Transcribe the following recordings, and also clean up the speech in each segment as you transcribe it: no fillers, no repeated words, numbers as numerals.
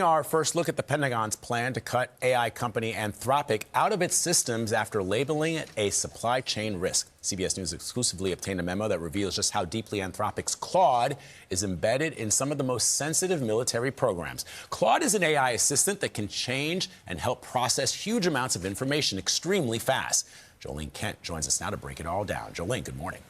Our first look at the Pentagon's plan to cut AI company Anthropic out of its systems after labeling it a supply chain risk. CBS News exclusively obtained a memo that reveals just how deeply Anthropic's Claude is embedded in some of the most sensitive military programs. Claude is an AI assistant that can change and help process huge amounts of information extremely fast. Ling Kent joins us now to break it all down. Ling, good morning.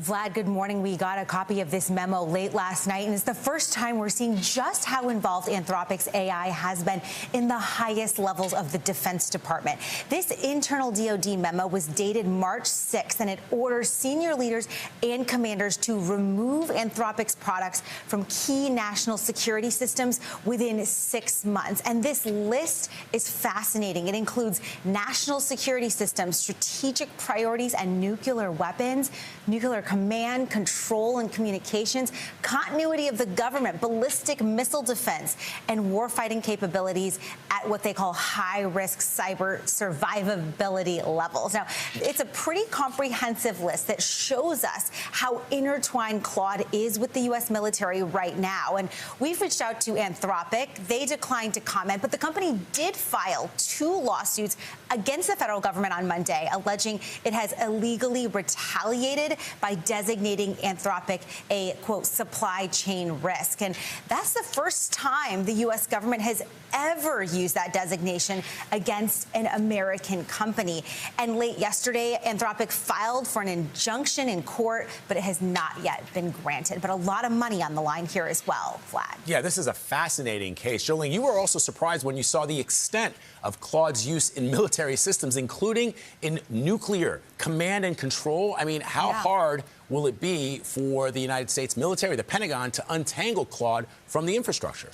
Vlad, good morning. We got a copy of this memo late last night, and it's the first time we're seeing just how involved Anthropic's AI has been in the highest levels of the Defense Department. This internal DoD memo was dated March 6th, and it orders senior leaders and commanders to remove Anthropic's products from key national security systems within 6 months. And this list is fascinating. It includes national security systems, strategic priorities, and nuclear weapons, nuclear command, control, and communications, continuity of the government, ballistic missile defense, and warfighting capabilities at what they call high-risk cyber survivability levels. Now, it's a pretty comprehensive list that shows us how intertwined Claude is with the U.S. military right now. And we've reached out to Anthropic. They declined to comment, but the company did file 2 lawsuits against the federal government on Monday, alleging it has illegally retaliated by designating Anthropic a, quote, supply chain risk. And that's the first time the U.S. government has ever used that designation against an American company. And late yesterday, Anthropic filed for an injunction in court, but it has not yet been granted. But a lot of money on the line here as well, Vlad. Yeah, this is a fascinating case. Ling, you were also surprised when you saw the extent of Claude's use in military systems, including in nuclear command and control. I mean, how hard will it be for the United States military, the Pentagon, to untangle Claude from the infrastructure?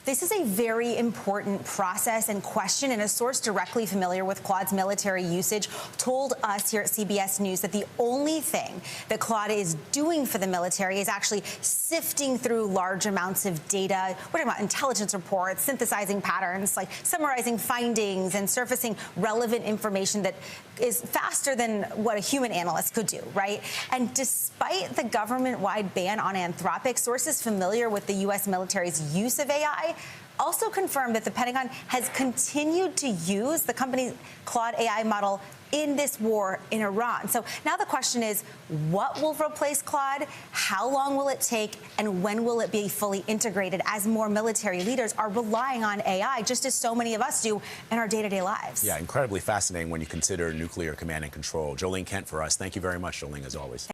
This is a very important process and question, and a source directly familiar with Claude's military usage told us here at CBS News that the only thing that Claude is doing for the military is actually sifting through large amounts of data. We're talking about intelligence reports, synthesizing patterns, like summarizing findings and surfacing relevant information that is faster than what a human analyst could do, right? And despite the government-wide ban on Anthropic, sources familiar with the U.S. military's use of AI also confirmed that the Pentagon has continued to use the company's Claude AI model in this war in Iran. So now the question is, what will replace Claude? How long will it take? And when will it be fully integrated as more military leaders are relying on AI, just as so many of us do in our day-to-day lives? Yeah, incredibly fascinating when you consider nuclear command and control. Ling Kent for us. Thank you very much, Ling, as always.